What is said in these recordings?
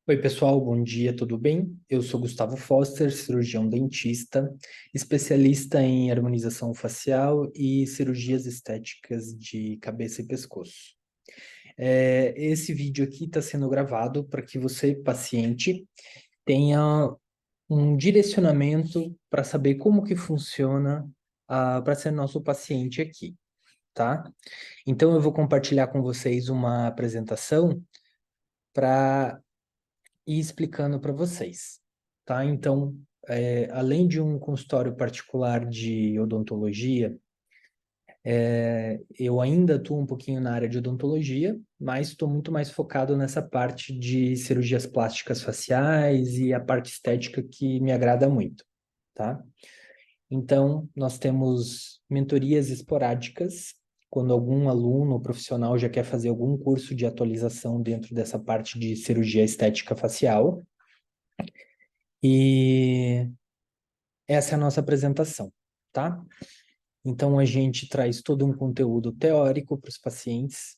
Oi, pessoal, bom dia, tudo bem? Eu sou Gustavo Foster, cirurgião dentista, especialista em harmonização facial e cirurgias estéticas de cabeça e pescoço. Esse vídeo aqui está sendo gravado para que você, paciente, tenha um direcionamento para saber como que funciona para ser nosso paciente aqui, tá? Então, eu vou compartilhar com vocês uma apresentação para e explicando para vocês, tá? Então, além de um consultório particular de odontologia, eu ainda atuo um pouquinho na área de odontologia, mas estou muito mais focado nessa parte de cirurgias plásticas faciais e a parte estética que me agrada muito, tá? Então, nós temos mentorias esporádicas, quando algum aluno ou profissional já quer fazer algum curso de atualização dentro dessa parte de cirurgia estética facial. E essa é a nossa apresentação, tá? Então, a gente traz todo um conteúdo teórico para os pacientes,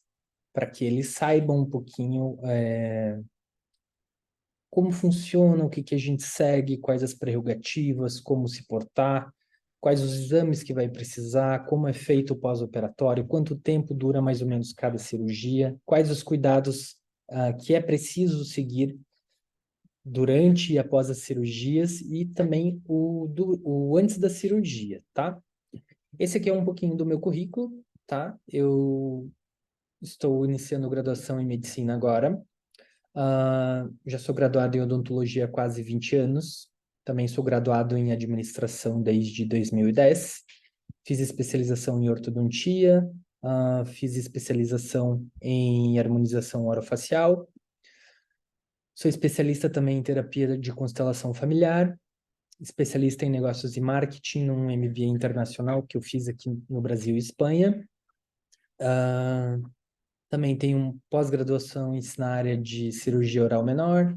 para que eles saibam um pouquinho como funciona, o que que a gente segue, quais as prerrogativas, como se portar, quais os exames que vai precisar, como é feito o pós-operatório, quanto tempo dura mais ou menos cada cirurgia, quais os cuidados que é preciso seguir durante e após as cirurgias e também o antes da cirurgia, tá? Esse aqui é um pouquinho do meu currículo, tá? Eu estou iniciando graduação em medicina agora. Já sou graduado em odontologia há quase 20 anos. Também sou graduado em administração desde 2010. Fiz especialização em ortodontia, fiz especialização em harmonização orofacial. Sou especialista também em terapia de constelação familiar, especialista em negócios e marketing, num MBA internacional que eu fiz aqui no Brasil e Espanha. Também tenho pós-graduação na área de cirurgia oral menor,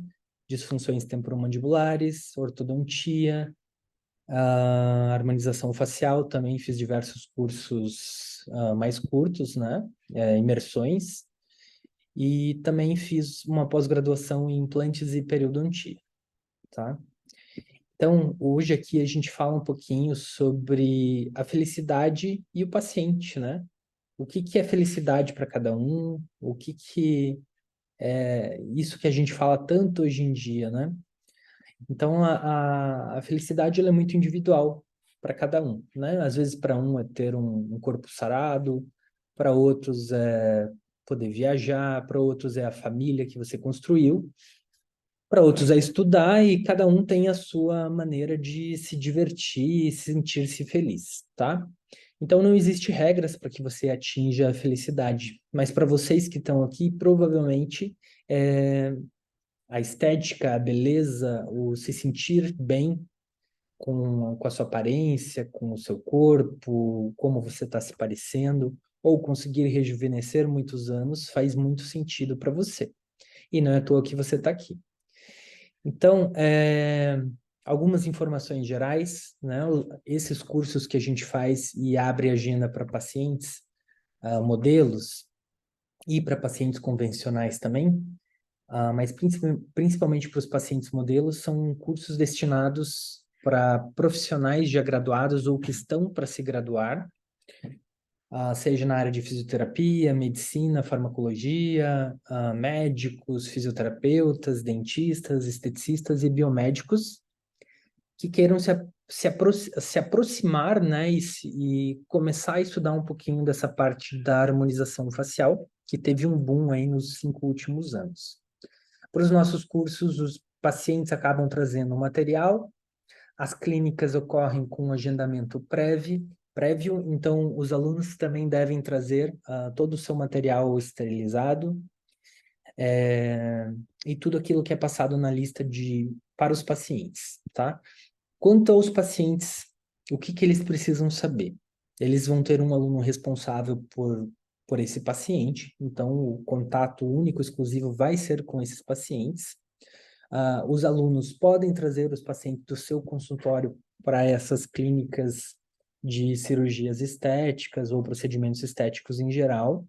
disfunções temporomandibulares, ortodontia, harmonização facial. Também fiz diversos cursos mais curtos, né? Imersões. E também fiz uma pós-graduação em implantes e periodontia, tá? Então, hoje aqui a gente fala um pouquinho sobre a felicidade e o paciente, né? O que que é felicidade para cada um, o que que é isso que a gente fala tanto hoje em dia, né? Então, a felicidade ela é muito individual para cada um, né? Às vezes, para um é ter um corpo sarado, para outros é poder viajar, para outros é a família que você construiu, para outros é estudar e cada um tem a sua maneira de se divertir e sentir-se feliz, tá? Então não existe regras para que você atinja a felicidade, mas para vocês que estão aqui, provavelmente a estética, a beleza, o se sentir bem com a sua aparência, com o seu corpo, como você está se parecendo, ou conseguir rejuvenescer muitos anos, faz muito sentido para você. E não é à toa que você está aqui. Então, algumas informações gerais, né? Esses cursos que a gente faz e abre agenda para pacientes, modelos, e para pacientes convencionais também, mas principalmente para os pacientes modelos, são cursos destinados para profissionais já graduados ou que estão para se graduar, seja na área de fisioterapia, medicina, farmacologia, médicos, fisioterapeutas, dentistas, esteticistas e biomédicos que queiram se aproximar, né, e começar a estudar um pouquinho dessa parte da harmonização facial, que teve um boom aí nos 5 últimos anos. Para os nossos cursos, os pacientes acabam trazendo o material, as clínicas ocorrem com agendamento prévio, então os alunos também devem trazer todo o seu material esterilizado, e tudo aquilo que é passado na lista para os pacientes, tá? Quanto aos pacientes, o que que eles precisam saber? Eles vão ter um aluno responsável por esse paciente, então o contato único, exclusivo vai ser com esses pacientes. Os alunos podem trazer os pacientes do seu consultório para essas clínicas de cirurgias estéticas ou procedimentos estéticos em geral.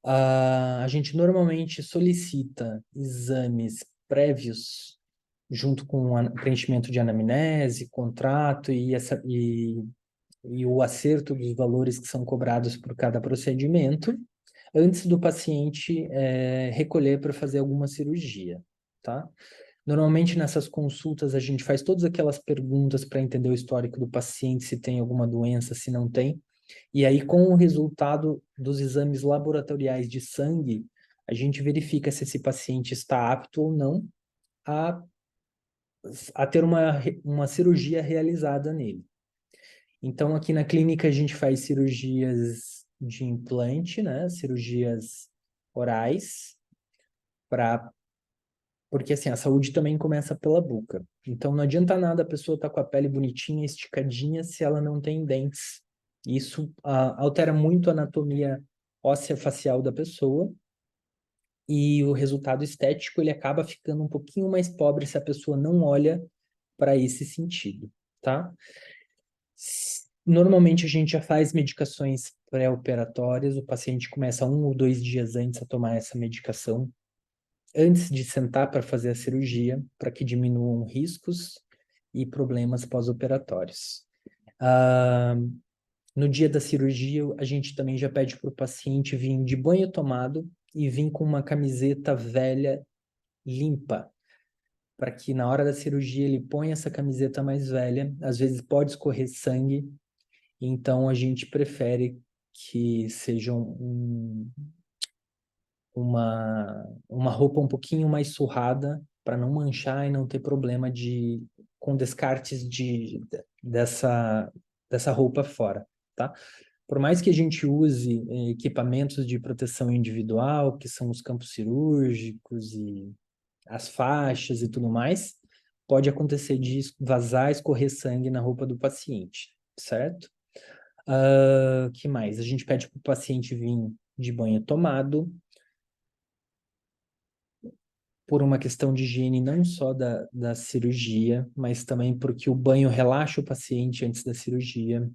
A gente normalmente solicita exames prévios junto com o preenchimento de anamnese, contrato e o acerto dos valores que são cobrados por cada procedimento, antes do paciente recolher para fazer alguma cirurgia, tá? Normalmente nessas consultas a gente faz todas aquelas perguntas para entender o histórico do paciente, se tem alguma doença, se não tem. E aí, com o resultado dos exames laboratoriais de sangue, a gente verifica se esse paciente está apto ou não a, a ter uma cirurgia realizada nele. Então, aqui na clínica, a gente faz cirurgias de implante, né? Cirurgias orais, porque assim, a saúde também começa pela boca. Então, não adianta nada a pessoa estar com a pele bonitinha, esticadinha, se ela não tem dentes. Isso altera muito a anatomia óssea facial da pessoa e o resultado estético ele acaba ficando um pouquinho mais pobre se a pessoa não olha para esse sentido, tá? Normalmente a gente já faz medicações pré-operatórias, o paciente começa 1 ou 2 dias antes a tomar essa medicação, antes de sentar para fazer a cirurgia, para que diminuam riscos e problemas pós-operatórios. No dia da cirurgia, a gente também já pede para o paciente vir de banho tomado e vir com uma camiseta velha limpa, para que na hora da cirurgia ele ponha essa camiseta mais velha. Às vezes pode escorrer sangue, então a gente prefere que seja uma roupa um pouquinho mais surrada, para não manchar e não ter problema com descartes dessa roupa fora, tá? Por mais que a gente use equipamentos de proteção individual, que são os campos cirúrgicos e as faixas e tudo mais, pode acontecer de vazar, escorrer sangue na roupa do paciente, certo? Que mais? A gente pede para o paciente vir de banho tomado, por uma questão de higiene não só da cirurgia, mas também porque o banho relaxa o paciente antes da cirurgia.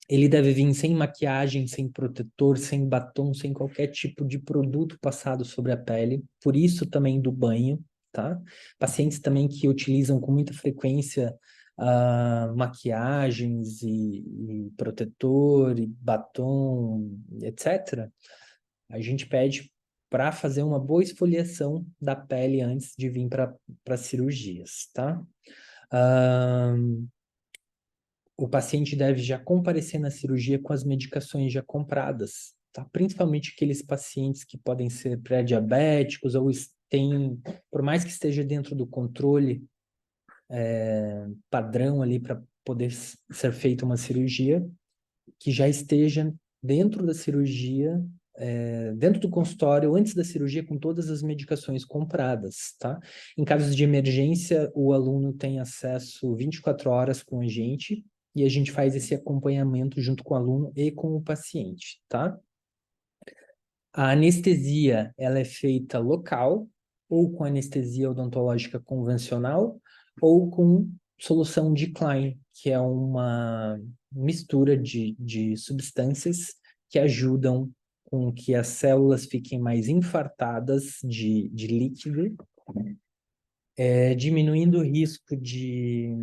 Ele deve vir sem maquiagem, sem protetor, sem batom, sem qualquer tipo de produto passado sobre a pele. Por isso também do banho, tá? Pacientes também que utilizam com muita frequência maquiagens e protetor e batom, etc. A gente pede para fazer uma boa esfoliação da pele antes de vir para cirurgias, tá? O paciente deve já comparecer na cirurgia com as medicações já compradas, tá? Principalmente aqueles pacientes que podem ser pré-diabéticos ou têm, por mais que esteja dentro do controle padrão ali para poder ser feita uma cirurgia, que já esteja dentro da cirurgia, dentro do consultório, antes da cirurgia, com todas as medicações compradas, tá? Em casos de emergência, o aluno tem acesso 24 horas com a gente e a gente faz esse acompanhamento junto com o aluno e com o paciente, tá? A anestesia, ela é feita local, ou com anestesia odontológica convencional, ou com solução de Klein, que é uma mistura de substâncias que ajudam com que as células fiquem mais infartadas de líquido, diminuindo o risco de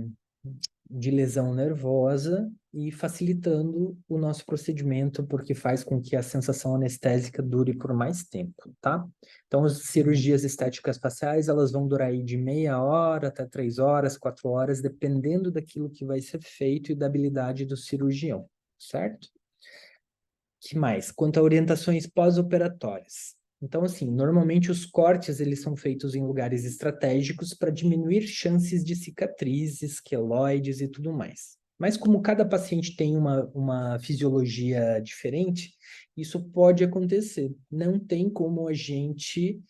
lesão nervosa e facilitando o nosso procedimento, porque faz com que a sensação anestésica dure por mais tempo, tá? Então, as cirurgias estéticas faciais, elas vão durar aí de meia hora até 3 horas, 4 horas, dependendo daquilo que vai ser feito e da habilidade do cirurgião, certo? Que mais? Quanto a orientações pós-operatórias. Então, assim, normalmente os cortes eles são feitos em lugares estratégicos para diminuir chances de cicatrizes, queloides e tudo mais. Mas como cada paciente tem uma fisiologia diferente, isso pode acontecer. Não tem como a gente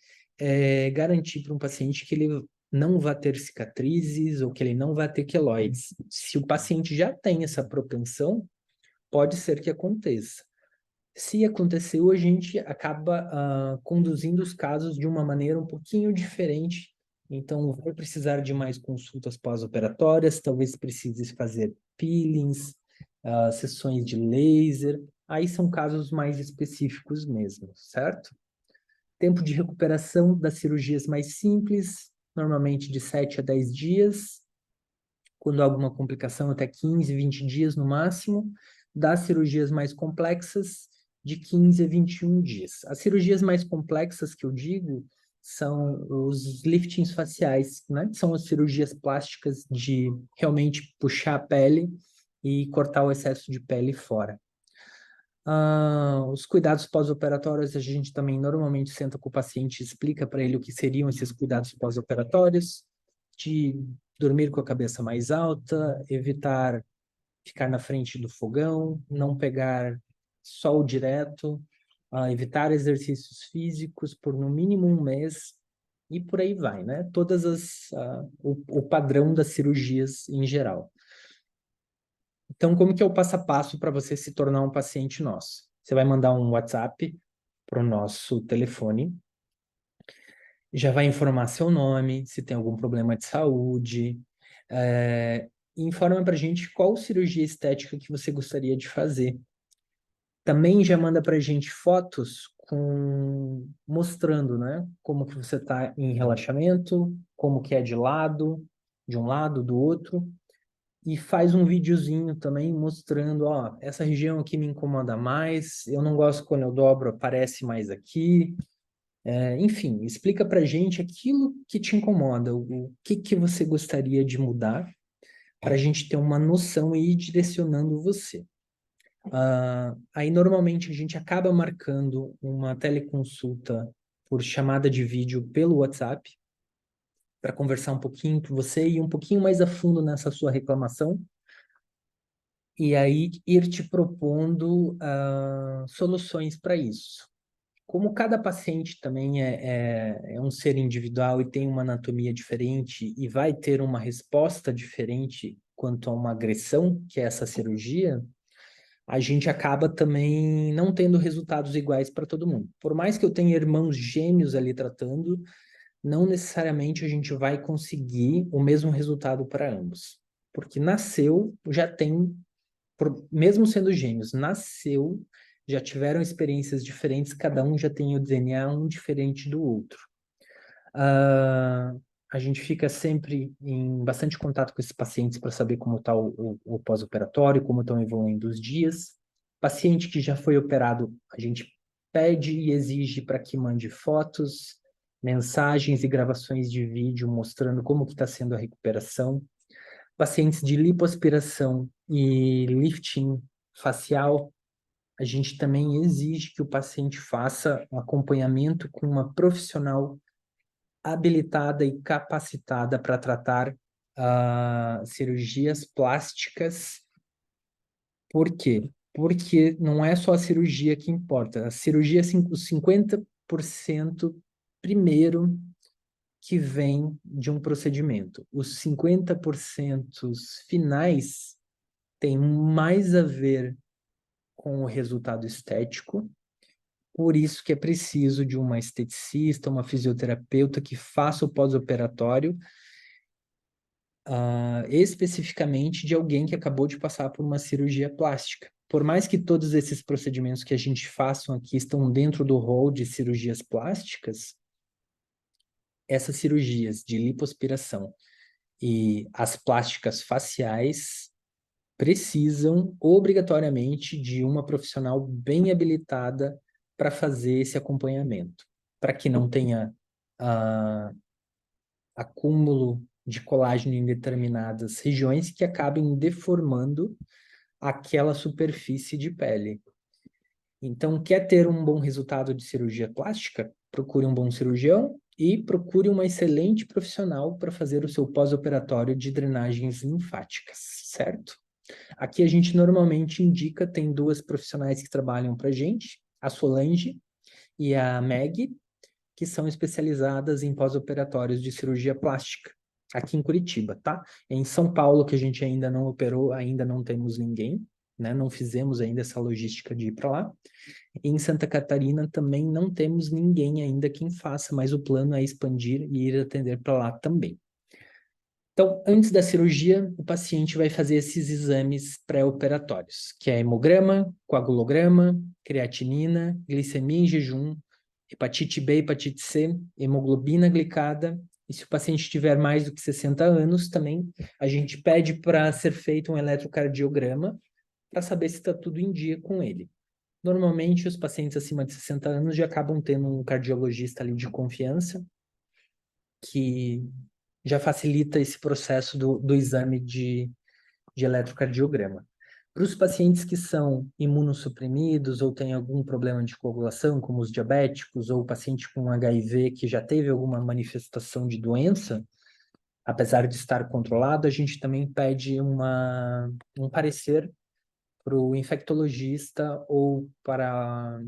garantir para um paciente que ele não vai ter cicatrizes ou que ele não vai ter queloides. Se o paciente já tem essa propensão, pode ser que aconteça. Se aconteceu, a gente acaba conduzindo os casos de uma maneira um pouquinho diferente. Então, vai precisar de mais consultas pós-operatórias, talvez precise fazer peelings, sessões de laser, aí são casos mais específicos mesmo, certo? Tempo de recuperação das cirurgias mais simples, normalmente de 7 a 10 dias, quando há alguma complicação, até 15, 20 dias no máximo. Das cirurgias mais complexas, de 15 a 21 dias. As cirurgias mais complexas que eu digo são os liftings faciais, né? São as cirurgias plásticas de realmente puxar a pele e cortar o excesso de pele fora. Os cuidados pós-operatórios, a gente também normalmente senta com o paciente e explica para ele o que seriam esses cuidados pós-operatórios, de dormir com a cabeça mais alta, evitar ficar na frente do fogão, não pegar sol direto, evitar exercícios físicos por no mínimo um mês, e por aí vai, né? O padrão das cirurgias em geral. Então, como que é o passo a passo para você se tornar um paciente nosso? Você vai mandar um WhatsApp para o nosso telefone, já vai informar seu nome, se tem algum problema de saúde, e informa para a gente qual cirurgia estética que você gostaria de fazer. Também já manda para a gente fotos mostrando, né, como que você está em relaxamento, como que é de um lado, do outro, e faz um videozinho também mostrando, ó, essa região aqui me incomoda mais, eu não gosto quando eu dobro, aparece mais aqui. Enfim, explica pra gente aquilo que te incomoda, o que que você gostaria de mudar, para a gente ter uma noção e ir direcionando você. Aí, normalmente, a gente acaba marcando uma teleconsulta por chamada de vídeo pelo WhatsApp, para conversar um pouquinho com você e ir um pouquinho mais a fundo nessa sua reclamação, e aí ir te propondo soluções para isso. Como cada paciente também é um ser individual e tem uma anatomia diferente e vai ter uma resposta diferente quanto a uma agressão, que é essa cirurgia, a gente acaba também não tendo resultados iguais para todo mundo. Por mais que eu tenha irmãos gêmeos ali tratando, não necessariamente a gente vai conseguir o mesmo resultado para ambos. Porque nasceu, já tem, mesmo sendo gêmeos, nasceu, já tiveram experiências diferentes, cada um já tem o DNA um diferente do outro. A gente fica sempre em bastante contato com esses pacientes para saber como está o pós-operatório, como estão evoluindo os dias. Paciente que já foi operado, a gente pede e exige para que mande fotos, mensagens e gravações de vídeo mostrando como que está sendo a recuperação. Pacientes de lipoaspiração e lifting facial, a gente também exige que o paciente faça um acompanhamento com uma profissional habilitada e capacitada para tratar cirurgias plásticas. Por quê? Porque não é só a cirurgia que importa. A cirurgia, os 50% primeiro que vem de um procedimento. Os 50% finais têm mais a ver com o resultado estético. Por isso que é preciso de uma esteticista, uma fisioterapeuta que faça o pós-operatório, especificamente de alguém que acabou de passar por uma cirurgia plástica. Por mais que todos esses procedimentos que a gente façam aqui estão dentro do rol de cirurgias plásticas, essas cirurgias de lipoaspiração e as plásticas faciais precisam obrigatoriamente de uma profissional bem habilitada para fazer esse acompanhamento, para que não tenha acúmulo de colágeno em determinadas regiões que acabem deformando aquela superfície de pele. Então, quer ter um bom resultado de cirurgia plástica? Procure um bom cirurgião e procure uma excelente profissional para fazer o seu pós-operatório de drenagens linfáticas, certo? Aqui a gente normalmente indica, tem duas profissionais que trabalham para a gente, a Solange e a Meg, que são especializadas em pós-operatórios de cirurgia plástica, aqui em Curitiba, tá? Em São Paulo, que a gente ainda não operou, ainda não temos ninguém, né? Não fizemos ainda essa logística de ir para lá. Em Santa Catarina também não temos ninguém ainda quem faça, mas o plano é expandir e ir atender para lá também. Então, antes da cirurgia, o paciente vai fazer esses exames pré-operatórios, que é hemograma, coagulograma, creatinina, glicemia em jejum, hepatite B, hepatite C, hemoglobina glicada. E se o paciente tiver mais do que 60 anos, também a gente pede para ser feito um eletrocardiograma para saber se está tudo em dia com ele. Normalmente, os pacientes acima de 60 anos já acabam tendo um cardiologista ali de confiança, que já facilita esse processo do exame de eletrocardiograma. Para os pacientes que são imunossuprimidos ou têm algum problema de coagulação, como os diabéticos ou o paciente com HIV que já teve alguma manifestação de doença, apesar de estar controlado, a gente também pede um parecer para o infectologista ou para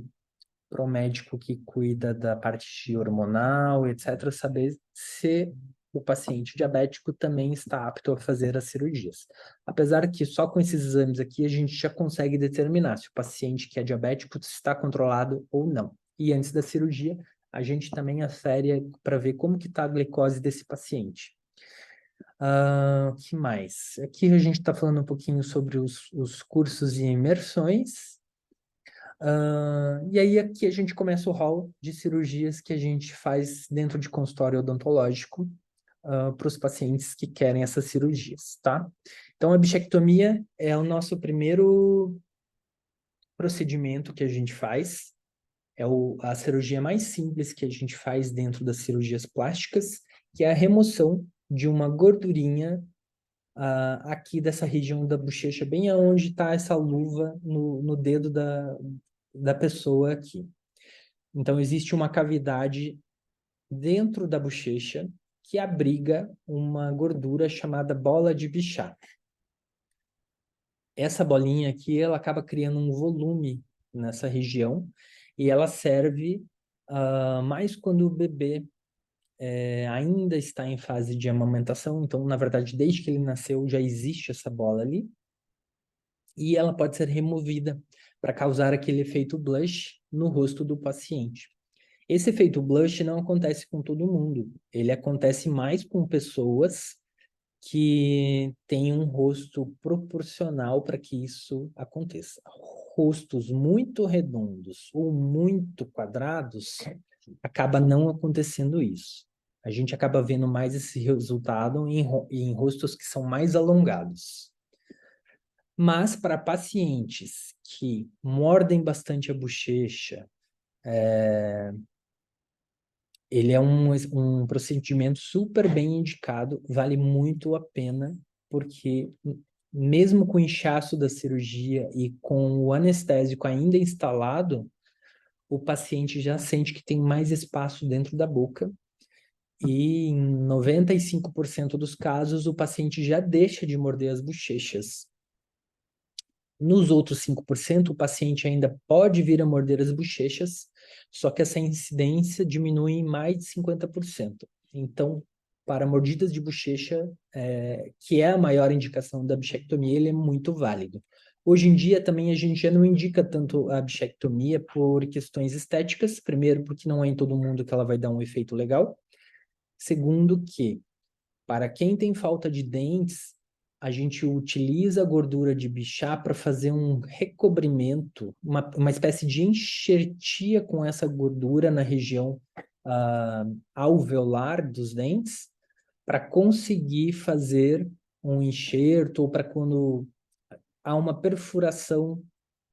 o médico que cuida da parte hormonal, etc., saber se o paciente diabético também está apto a fazer as cirurgias. Apesar que só com esses exames aqui a gente já consegue determinar se o paciente que é diabético está controlado ou não. E antes da cirurgia, a gente também afere para ver como que está a glicose desse paciente. Que mais? Aqui a gente está falando um pouquinho sobre os cursos e imersões. E aí aqui a gente começa o hall de cirurgias que a gente faz dentro de consultório odontológico para os pacientes que querem essas cirurgias, tá? Então a bichectomia é o nosso primeiro procedimento que a gente faz, é a cirurgia mais simples que a gente faz dentro das cirurgias plásticas, que é a remoção de uma gordurinha aqui dessa região da bochecha, bem aonde está essa luva no dedo da pessoa aqui. Então, existe uma cavidade dentro da bochecha que abriga uma gordura chamada bola de Bichat. Essa bolinha aqui, ela acaba criando um volume nessa região e ela serve mais quando o bebê ainda está em fase de amamentação. Então, na verdade, desde que ele nasceu, já existe essa bola ali. E ela pode ser removida para causar aquele efeito blush no rosto do paciente. Esse efeito blush não acontece com todo mundo. Ele acontece mais com pessoas que têm um rosto proporcional para que isso aconteça. Rostos muito redondos ou muito quadrados, acaba não acontecendo isso. A gente acaba vendo mais esse resultado em rostos que são mais alongados. Mas para pacientes que mordem bastante a bochecha, ele é um procedimento super bem indicado, vale muito a pena, porque mesmo com o inchaço da cirurgia e com o anestésico ainda instalado, o paciente já sente que tem mais espaço dentro da boca. E em 95% dos casos, o paciente já deixa de morder as bochechas. Nos outros 5%, o paciente ainda pode vir a morder as bochechas, só que essa incidência diminui em mais de 50%. Então, para mordidas de bochecha, que é a maior indicação da bichectomia, ele é muito válido. Hoje em dia, também, a gente já não indica tanto a bichectomia por questões estéticas. Primeiro, porque não é em todo mundo que ela vai dar um efeito legal. Segundo, que para quem tem falta de dentes, a gente utiliza a gordura de Bichat para fazer um recobrimento, uma espécie de enxertia com essa gordura na região alveolar dos dentes, para conseguir fazer um enxerto ou para quando há uma perfuração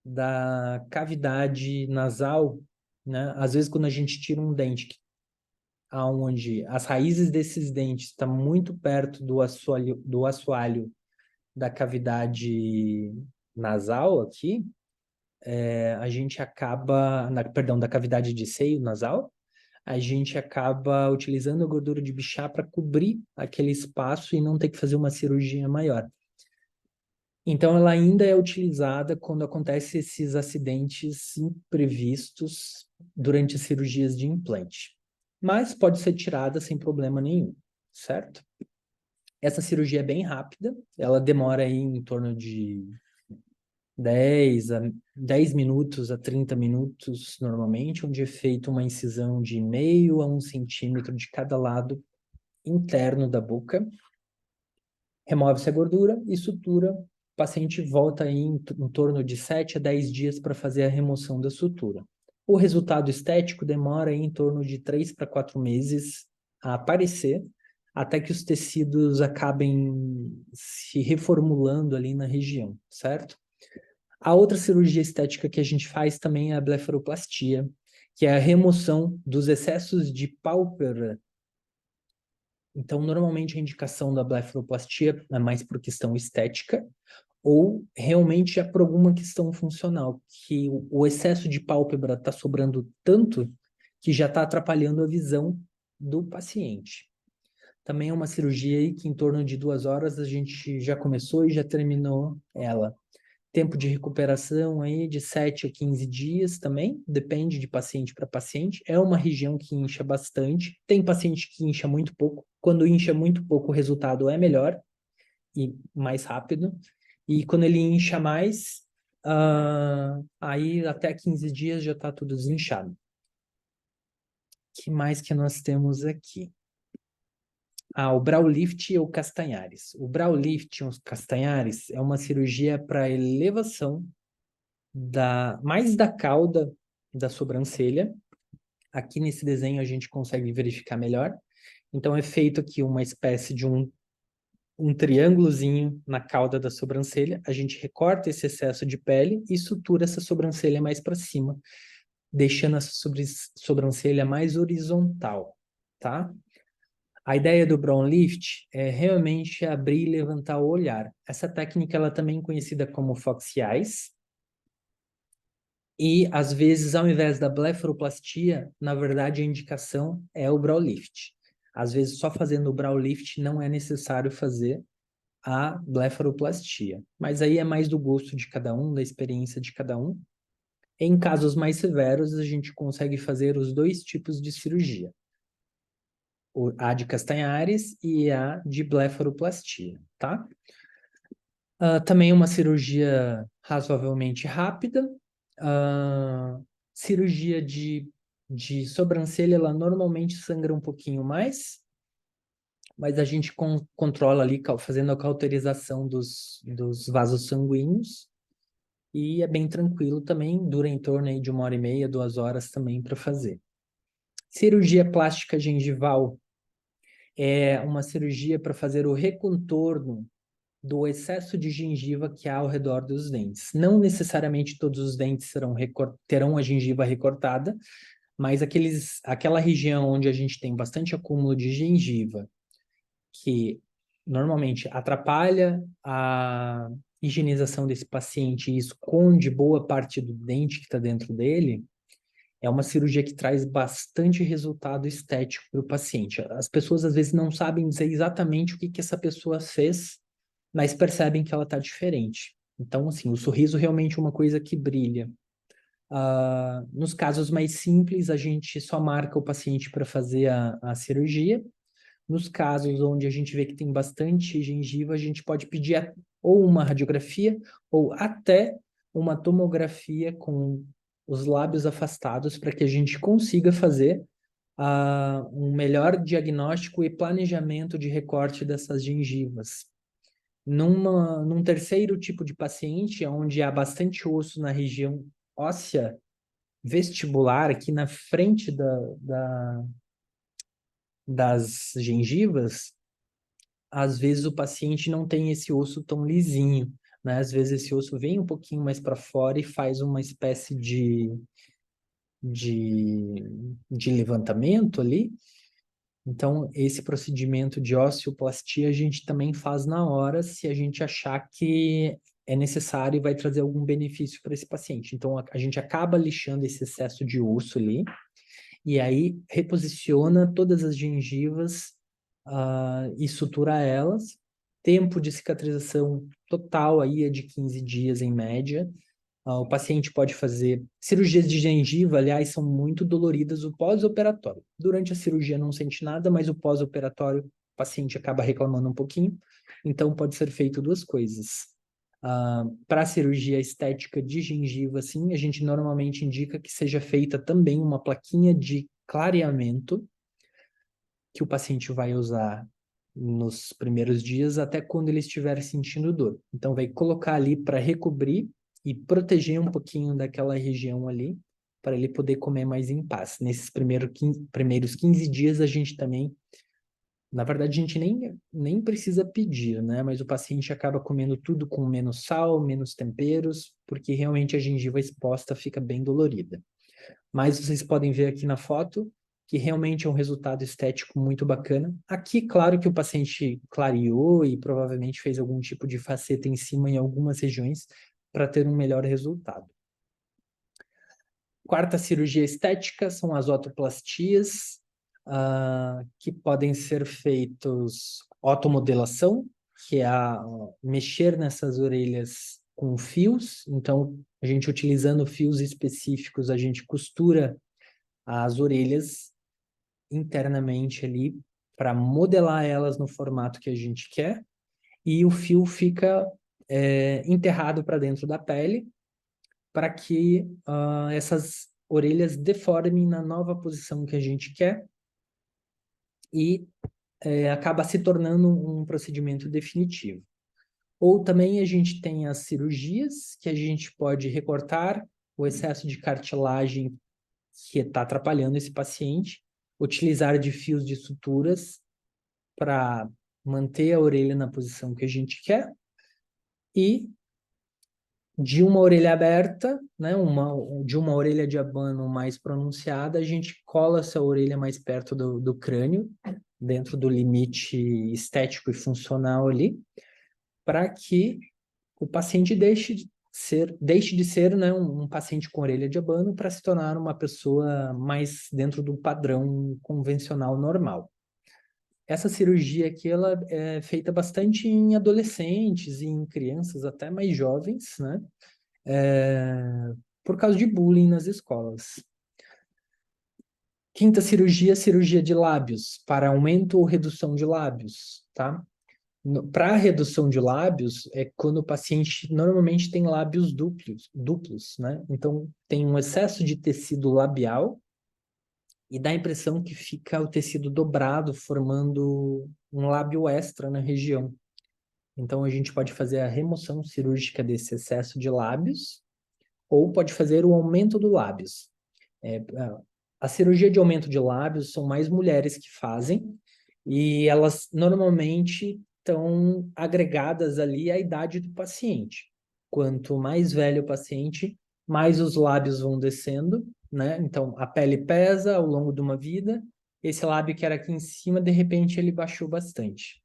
da cavidade nasal, né? Às vezes, quando a gente tira um dente aonde as raízes desses dentes estão muito perto do assoalho da cavidade nasal aqui, a gente acaba, perdão, da cavidade de seio nasal, a gente acaba utilizando a gordura de Bichat para cobrir aquele espaço e não ter que fazer uma cirurgia maior. Então, ela ainda é utilizada quando acontecem esses acidentes imprevistos durante as cirurgias de implante. Mas pode ser tirada sem problema nenhum, certo? Essa cirurgia é bem rápida, ela demora aí em torno de 10 minutos a 30 minutos normalmente, onde é feita uma incisão de meio a 1 centímetro de cada lado interno da boca. Remove-se a gordura e sutura. O paciente volta aí em torno de 7 a 10 dias para fazer a remoção da sutura. O resultado estético demora aí em torno de 3 para 4 meses a aparecer, até que os tecidos acabem se reformulando ali na região, certo? A outra cirurgia estética que a gente faz também é a blefaroplastia, que é a remoção dos excessos de pálpebra. Então, normalmente a indicação da blefaroplastia é mais por questão estética ou realmente é por alguma questão funcional, que o excesso de pálpebra está sobrando tanto que já está atrapalhando a visão do paciente. Também é uma cirurgia aí que em torno de 2 horas a gente já começou e já terminou ela. Tempo de recuperação aí de 7 a 15 dias também, depende de paciente para paciente. É uma região que incha bastante, tem paciente que incha muito pouco. Quando incha muito pouco, o resultado é melhor e mais rápido. E quando ele incha mais, aí até 15 dias já está tudo desinchado. O que mais que nós temos aqui? O brow lift ou castanhares. O brow lift ou castanhares é uma cirurgia para elevação mais da cauda da sobrancelha. Aqui nesse desenho a gente consegue verificar melhor. Então é feito aqui uma espécie de um triângulozinho na cauda da sobrancelha. A gente recorta esse excesso de pele e sutura essa sobrancelha mais para cima, deixando essa sobrancelha mais horizontal, tá? A ideia do brow lift é realmente abrir e levantar o olhar. Essa técnica ela também é conhecida como fox eyes. E, às vezes, ao invés da blefaroplastia, na verdade, a indicação é o brow lift. Às vezes, só fazendo o brow lift não é necessário fazer a blefaroplastia. Mas aí é mais do gosto de cada um, da experiência de cada um. Em casos mais severos, a gente consegue fazer os dois tipos de cirurgia. A de Castanhares e a de blefaroplastia, tá? Também uma cirurgia razoavelmente rápida. Cirurgia de sobrancelha, ela normalmente sangra um pouquinho mais, mas a gente controla ali, fazendo a cauterização dos vasos sanguíneos, e é bem tranquilo também, dura em torno aí de 1h30, 2 horas também para fazer. Cirurgia plástica gengival é uma cirurgia para fazer o recontorno do excesso de gengiva que há ao redor dos dentes. Não necessariamente todos os dentes terão a gengiva recortada, mas aquela região onde a gente tem bastante acúmulo de gengiva, que normalmente atrapalha a higienização desse paciente e esconde boa parte do dente que está dentro dele, é uma cirurgia que traz bastante resultado estético para o paciente. As pessoas às vezes não sabem dizer exatamente o que essa pessoa fez, mas percebem que ela está diferente. Então, assim, o sorriso realmente é uma coisa que brilha. Nos casos mais simples, a gente só marca o paciente para fazer a cirurgia. Nos casos onde a gente vê que tem bastante gengiva, a gente pode pedir ou uma radiografia ou até uma tomografia com os lábios afastados para que a gente consiga fazer um melhor diagnóstico e planejamento de recorte dessas gengivas. Num terceiro tipo de paciente, onde há bastante osso na região óssea vestibular, aqui na frente das gengivas, às vezes o paciente não tem esse osso tão lisinho, né? Às vezes esse osso vem um pouquinho mais para fora e faz uma espécie de levantamento ali. Então, esse procedimento de osteoplastia a gente também faz na hora se a gente achar que é necessário e vai trazer algum benefício para esse paciente. Então, a gente acaba lixando esse excesso de osso ali e aí reposiciona todas as gengivas e sutura elas. Tempo de cicatrização total aí é de 15 dias em média. O paciente pode fazer cirurgias de gengiva, aliás, são muito doloridas o pós-operatório. Durante a cirurgia não sente nada, mas o pós-operatório o paciente acaba reclamando um pouquinho. Então pode ser feito duas coisas. Para a cirurgia estética de gengiva, sim, a gente normalmente indica que seja feita também uma plaquinha de clareamento que o paciente vai usar nos primeiros dias até quando ele estiver sentindo dor. Então, vai colocar ali para recobrir e proteger um pouquinho daquela região ali, para ele poder comer mais em paz. Nesses primeiros 15 dias, a gente também, na verdade, a gente nem precisa pedir, né? Mas o paciente acaba comendo tudo com menos sal, menos temperos, porque realmente a gengiva exposta fica bem dolorida. Mas vocês podem ver aqui na foto que realmente é um resultado estético muito bacana. Aqui, claro que o paciente clareou e provavelmente fez algum tipo de faceta em cima em algumas regiões para ter um melhor resultado. Quarta cirurgia estética são as otoplastias, que podem ser feitos otomodelação, que é mexer nessas orelhas com fios. Então, a gente utilizando fios específicos, a gente costura as orelhas internamente ali para modelar elas no formato que a gente quer e o fio fica enterrado para dentro da pele para que essas orelhas deformem na nova posição que a gente quer e acaba se tornando um procedimento definitivo. Ou também a gente tem as cirurgias, que a gente pode recortar o excesso de cartilagem que está atrapalhando esse paciente, utilizar de fios de suturas para manter a orelha na posição que a gente quer e de uma orelha aberta, né, de uma orelha de abano mais pronunciada, a gente cola essa orelha mais perto do crânio, dentro do limite estético e funcional ali, para que o paciente deixe de ser, né, um paciente com orelha de abano para se tornar uma pessoa mais dentro do padrão convencional normal. Essa cirurgia aqui, ela é feita bastante em adolescentes e em crianças até mais jovens, né? Por causa de bullying nas escolas. Quinta cirurgia, cirurgia de lábios, para aumento ou redução de lábios, tá? Para redução de lábios, é quando o paciente normalmente tem lábios duplos, né? Então, tem um excesso de tecido labial e dá a impressão que fica o tecido dobrado, formando um lábio extra na região. Então, a gente pode fazer a remoção cirúrgica desse excesso de lábios ou pode fazer o aumento do lábios. A cirurgia de aumento de lábios são mais mulheres que fazem e elas normalmente estão agregadas ali à idade do paciente. Quanto mais velho o paciente, mais os lábios vão descendo, né? Então, a pele pesa ao longo de uma vida, esse lábio que era aqui em cima, de repente, ele baixou bastante.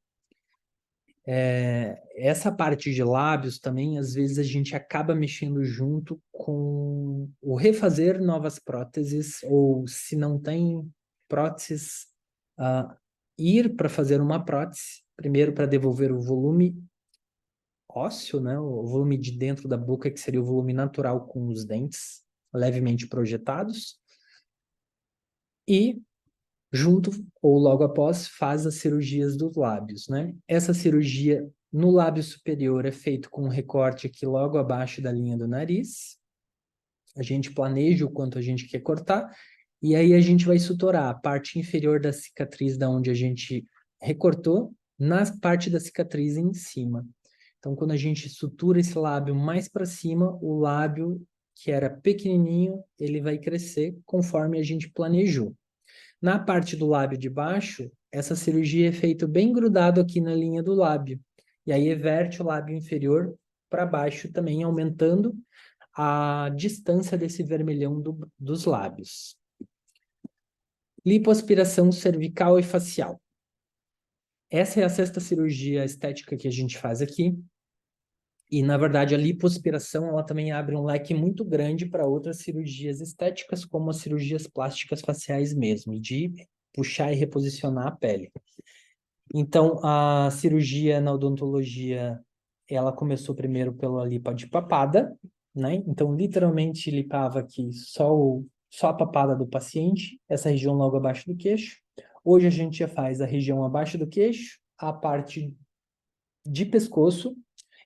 Essa parte de lábios também, às vezes a gente acaba mexendo junto com o refazer novas próteses, ou se não tem próteses, ir para fazer uma prótese, primeiro para devolver o volume ósseo, né? O volume de dentro da boca, que seria o volume natural com os dentes levemente projetados, e junto ou logo após faz as cirurgias dos lábios, né? Essa cirurgia no lábio superior é feito com um recorte aqui logo abaixo da linha do nariz. A gente planeja o quanto a gente quer cortar e aí a gente vai suturar a parte inferior da cicatriz da onde a gente recortou na parte da cicatriz em cima. Então, quando a gente sutura esse lábio mais para cima, o lábio que era pequenininho, ele vai crescer conforme a gente planejou. Na parte do lábio de baixo, essa cirurgia é feita bem grudado aqui na linha do lábio. E aí everte o lábio inferior para baixo também, aumentando a distância desse vermelhão dos lábios. Lipoaspiração cervical e facial. Essa é a sexta cirurgia estética que a gente faz aqui. E, na verdade, a lipoaspiração ela também abre um leque muito grande para outras cirurgias estéticas, como as cirurgias plásticas faciais mesmo, de puxar e reposicionar a pele. Então, a cirurgia na odontologia, ela começou primeiro pela lipa de papada, né? Então, literalmente, lipava aqui só a papada do paciente, essa região logo abaixo do queixo. Hoje a gente já faz a região abaixo do queixo, a parte de pescoço,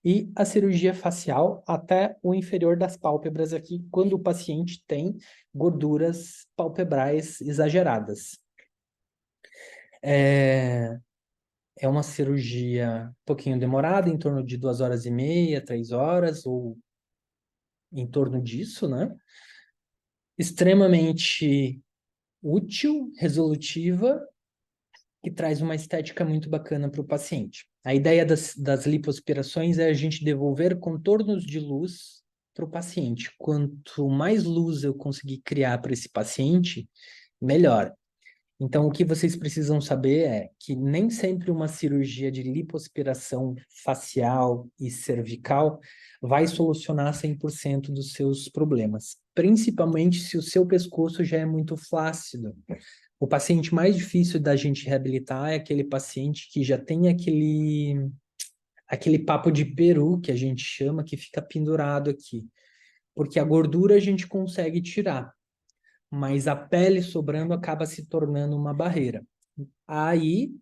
e a cirurgia facial até o inferior das pálpebras aqui, quando o paciente tem gorduras palpebrais exageradas. É uma cirurgia um pouquinho demorada, em torno de 2 horas e meia, 3 horas, ou em torno disso, né? Extremamente útil, resolutiva, que traz uma estética muito bacana para o paciente. A ideia das lipoaspirações é a gente devolver contornos de luz para o paciente. Quanto mais luz eu conseguir criar para esse paciente, melhor. Então, o que vocês precisam saber é que nem sempre uma cirurgia de lipoaspiração facial e cervical vai solucionar 100% dos seus problemas, principalmente se o seu pescoço já é muito flácido. O paciente mais difícil da gente reabilitar é aquele paciente que já tem aquele papo de peru, que a gente chama, que fica pendurado aqui. Porque a gordura a gente consegue tirar, mas a pele sobrando acaba se tornando uma barreira. Aí,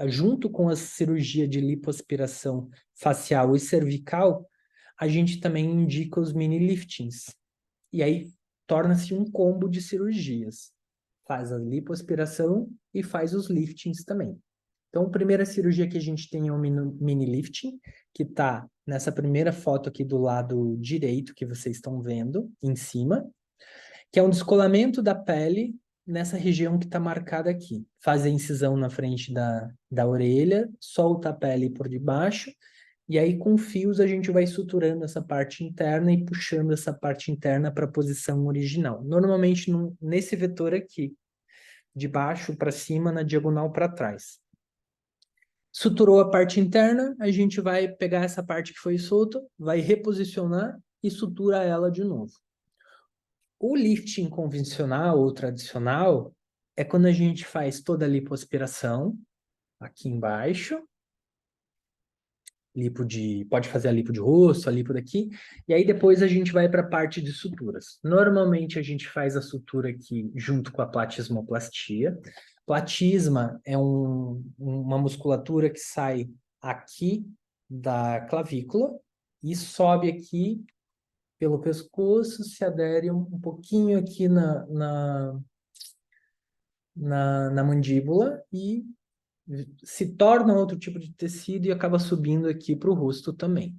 junto com a cirurgia de lipoaspiração facial e cervical, a gente também indica os mini liftings. E aí torna-se um combo de cirurgias. Faz a lipoaspiração e faz os liftings também. Então, a primeira cirurgia que a gente tem é o mini lifting, que está nessa primeira foto aqui do lado direito que vocês estão vendo, em cima, que é um descolamento da pele nessa região que está marcada aqui. Faz a incisão na frente da orelha, solta a pele por debaixo, e aí com fios a gente vai suturando essa parte interna e puxando essa parte interna para a posição original. Normalmente nesse vetor aqui, de baixo para cima, na diagonal para trás. Suturou a parte interna, a gente vai pegar essa parte que foi solta, vai reposicionar e sutura ela de novo. O lifting convencional ou tradicional é quando a gente faz toda a lipoaspiração aqui embaixo, pode fazer a lipo de rosto, a lipo daqui, e aí depois a gente vai para a parte de suturas. Normalmente a gente faz a sutura aqui junto com a platismoplastia. Platisma é uma musculatura que sai aqui da clavícula e sobe aqui pelo pescoço, se adere um pouquinho aqui na mandíbula e se torna outro tipo de tecido e acaba subindo aqui para o rosto também.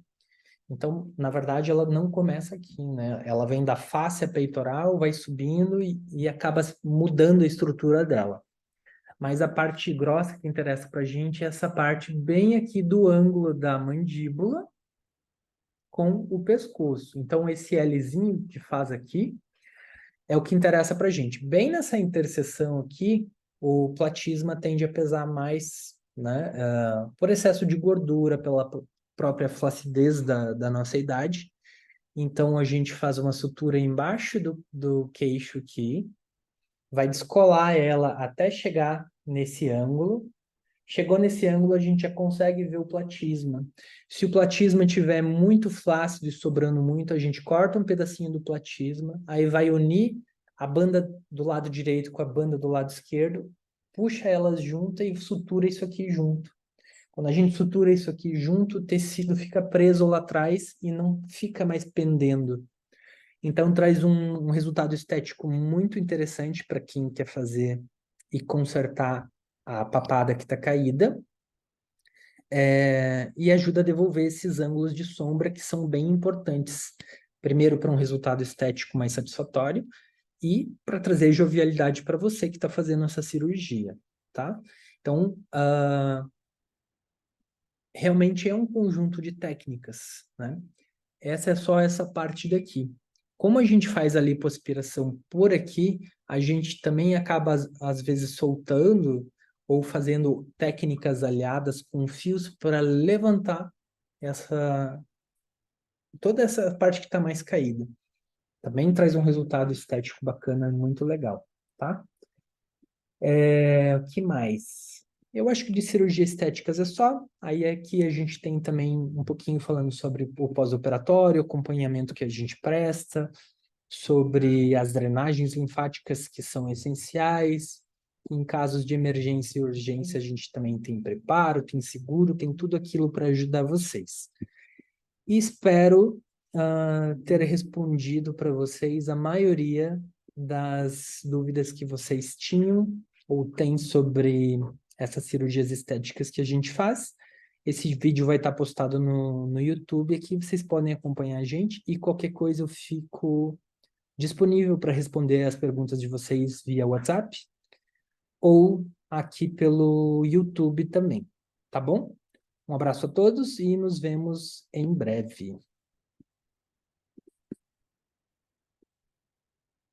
Então, na verdade, ela não começa aqui, né? Ela vem da fáscia peitoral, vai subindo e acaba mudando a estrutura dela. Mas a parte grossa que interessa para a gente é essa parte bem aqui do ângulo da mandíbula com o pescoço. Então, esse Lzinho que faz aqui é o que interessa para a gente. Bem nessa interseção aqui, o platisma tende a pesar mais, né? Por excesso de gordura, pela própria flacidez da nossa idade. Então, a gente faz uma sutura embaixo do queixo aqui, vai descolar ela até chegar nesse ângulo. Chegou nesse ângulo, a gente já consegue ver o platisma. Se o platisma estiver muito flácido e sobrando muito, a gente corta um pedacinho do platisma, aí vai unir a banda do lado direito com a banda do lado esquerdo, puxa elas juntas e sutura isso aqui junto. Quando a gente sutura isso aqui junto, o tecido fica preso lá atrás e não fica mais pendendo. Então, traz um resultado estético muito interessante para quem quer fazer e consertar a papada que está caída, e ajuda a devolver esses ângulos de sombra que são bem importantes. Primeiro, para um resultado estético mais satisfatório e para trazer jovialidade para você que está fazendo essa cirurgia, tá? Então, realmente é um conjunto de técnicas, né? Essa é só essa parte daqui. Como a gente faz a lipoaspiração por aqui, a gente também acaba, às vezes, soltando ou fazendo técnicas aliadas com fios para levantar toda essa parte que está mais caída. Também traz um resultado estético bacana, muito legal, tá? O que mais? Eu acho que de cirurgia estéticas é só. Aí aqui a gente tem também um pouquinho falando sobre o pós-operatório, o acompanhamento que a gente presta, sobre as drenagens linfáticas que são essenciais. Em casos de emergência e urgência, a gente também tem preparo, tem seguro, tem tudo aquilo para ajudar vocês. E espero ter respondido para vocês a maioria das dúvidas que vocês tinham ou têm sobre essas cirurgias estéticas que a gente faz. Esse vídeo vai estar postado no YouTube aqui, vocês podem acompanhar a gente e qualquer coisa eu fico disponível para responder as perguntas de vocês via WhatsApp ou aqui pelo YouTube também, tá bom? Um abraço a todos e nos vemos em breve.